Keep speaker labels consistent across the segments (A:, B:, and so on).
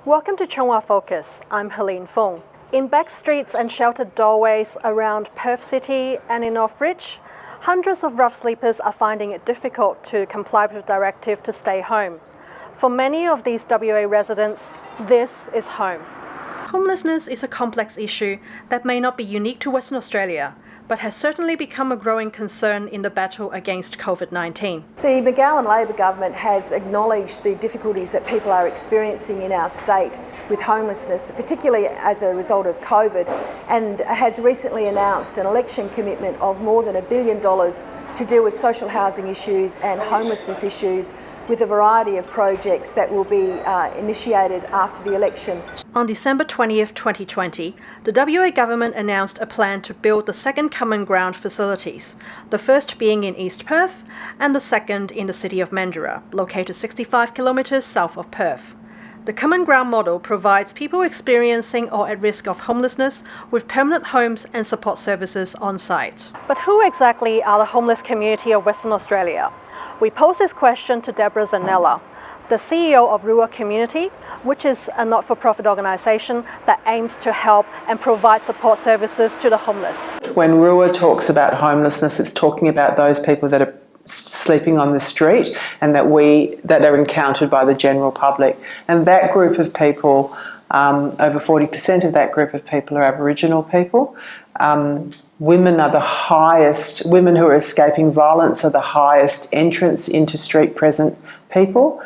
A: Welcome to Chung Wah Focus. I'm Helene Fong. In back streets and sheltered doorways around Perth City and in Northbridge, hundreds of rough sleepers are finding it difficult to comply with the directive to stay home. For many of these WA residents, this is home. Homelessness is a complex issue that may not be unique to Western Australia, but has certainly become a growing concern in the battle against COVID-19.
B: The McGowan Labor government has acknowledged the difficulties that people are experiencing in our state with homelessness, particularly as a result of COVID, and has recently announced an election commitment of more than $1 billion to deal with social housing issues and homelessness issues, with a variety of projects that will be initiated after the election.
A: On December 20th, 2020, the WA government announced a plan to build the second common ground facilities, the first being in East Perth and the second in the city of Mandurah, located 65 kilometres south of Perth. The common ground model provides people experiencing or at risk of homelessness with permanent homes and support services on site. But who exactly are the homeless community of Western Australia? We posed this question to Deborah Zanella, the CEO of Rua Community, which is a not-for-profit organisation that aims to help and provide support services to the homeless.
C: When Rua talks about homelessness, it's talking about those people that are sleeping on the street and that are encountered by the general public. And that group of people, over 40% of that group of people are Aboriginal people. Women are the highest, women who are escaping violence are the highest entrance into street present people.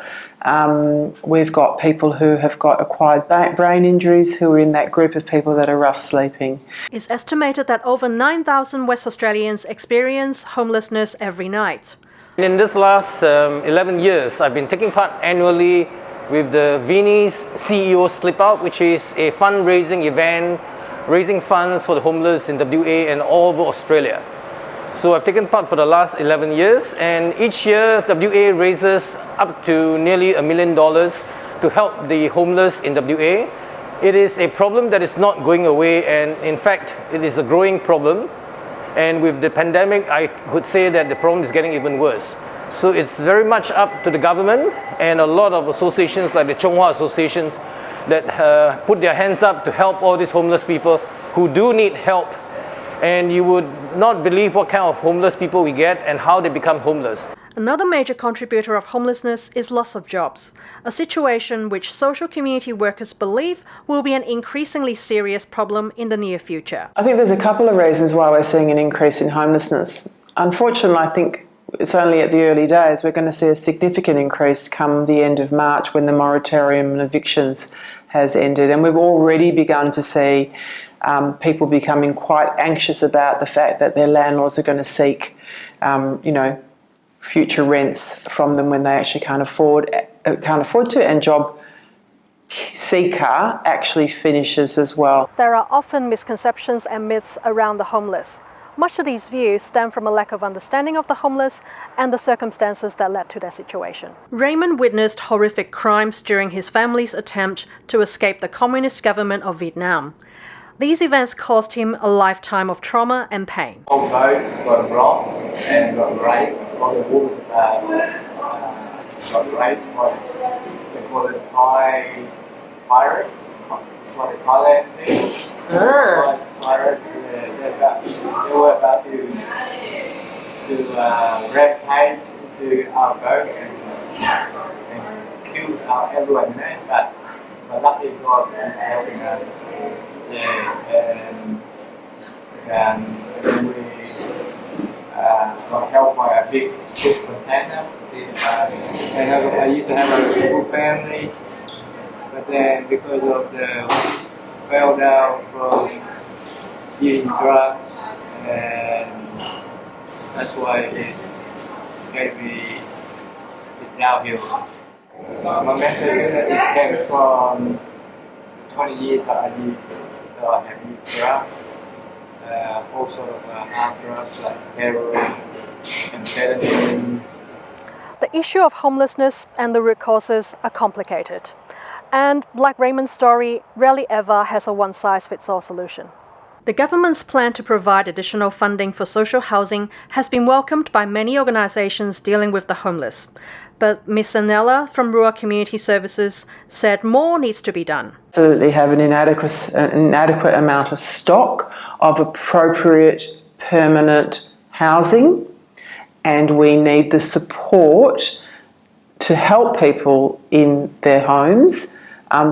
C: We've got people who have got acquired brain injuries who are in that group of people that are rough sleeping.
A: It's estimated that over 9,000 West Australians experience homelessness every night.
D: In this last 11 years, I've been taking part annually with the Vinnie's CEO Slip Out, which is a fundraising event raising funds for the homeless in WA and all over Australia. So I've taken part for the last 11 years, and each year WA raises up to nearly $1 million to help the homeless in WA. It is a problem that is not going away, and in fact it is a growing problem, and with the pandemic I would say that the problem is getting even worse. So it's very much up to the government and a lot of associations like the Chung Wah associations that put their hands up to help all these homeless people who do need help. And you would not believe what kind of homeless people we get and how they become homeless.
A: Another major contributor of homelessness is loss of jobs, a situation which social community workers believe will be an increasingly serious problem in the near future.
C: I think there's a couple of reasons why we're seeing an increase in homelessness. Unfortunately, I think it's only at the early days. We're going to see a significant increase come the end of March when the moratorium on evictions has ended. And we've already begun to see people becoming quite anxious about the fact that their landlords are going to seek, future rents from them when they actually can't afford to, and job seeker actually finishes as well.
A: There are often misconceptions and myths around the homeless. Much of these views stem from a lack of understanding of the homeless and the circumstances that led to their situation. Raymond witnessed horrific crimes during his family's attempt to escape the communist government of Vietnam. These events caused him a lifetime of trauma and pain.
E: Both got robbed and got raped, got raped for the Thai pirates, for the Thailand thing. Pirates, they were about to rampage into our boat and kill everyone there, but luckily God was helping us. And then we got help by a big container. I used to have a beautiful family, but then because of the fell down from using drugs, and that's why it gave me it downhill. My mental illness came from 20 years that I have used drugs, all sort of hard drugs like heroin, amphetamine.
A: The issue of homelessness and the root causes are complicated. And like Raymond's story, rarely ever has a one-size-fits-all solution. The government's plan to provide additional funding for social housing has been welcomed by many organisations dealing with the homeless. But Ms. Anella from Rural Community Services said more needs to be done.
C: Absolutely have an inadequate amount of stock of appropriate permanent housing, and we need the support to help people in their homes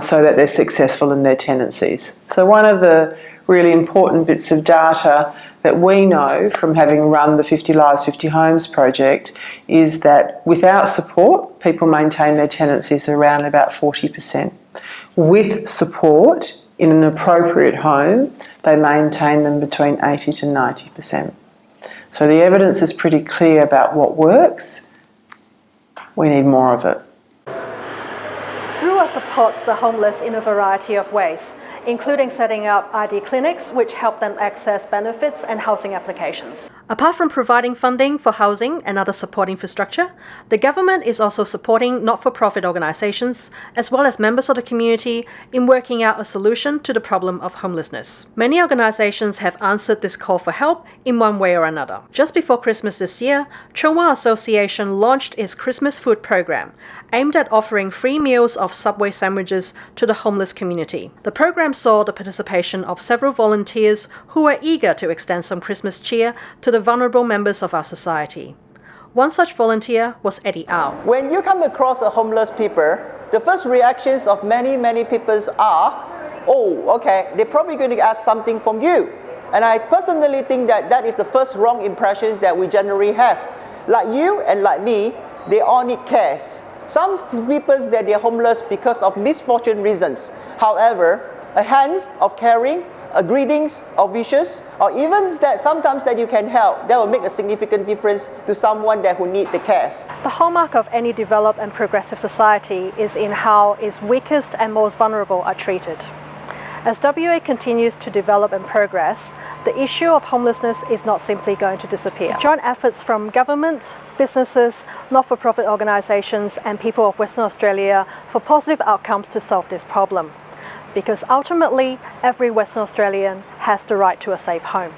C: so that they're successful in their tenancies. So one of the really important bits of data that we know from having run the 50 Lives, 50 Homes project is that without support, people maintain their tenancies around about 40%. With support in an appropriate home, they maintain them between 80 to 90%. So the evidence is pretty clear about what works. We need more of it.
A: Rua supports the homeless in a variety of ways, including setting up ID clinics which help them access benefits and housing applications. Apart from providing funding for housing and other support infrastructure, the government is also supporting not-for-profit organisations as well as members of the community in working out a solution to the problem of homelessness. Many organisations have answered this call for help in one way or another. Just before Christmas this year, Chung Wah Association launched its Christmas food program, aimed at offering free meals of Subway sandwiches to the homeless community. The program saw the participation of several volunteers who were eager to extend some Christmas cheer to the vulnerable members of our society. One such volunteer was Eddie Au.
F: When you come across a homeless people, the first reactions of many people are, oh, okay, they're probably going to ask something from you. And I personally think that that is the first wrong impressions that we generally have. Like you and like me, they all need cares. Some people that they're homeless because of misfortune reasons. However, a hands of caring, a greetings of wishes, or even that sometimes that you can help, that will make a significant difference to someone that who need the cares.
A: The hallmark of any developed and progressive society is in how its weakest and most vulnerable are treated. As WA continues to develop and progress, the issue of homelessness is not simply going to disappear. Joint efforts from government, businesses, not-for-profit organisations and people of Western Australia for positive outcomes to solve this problem. Because ultimately, every Western Australian has the right to a safe home.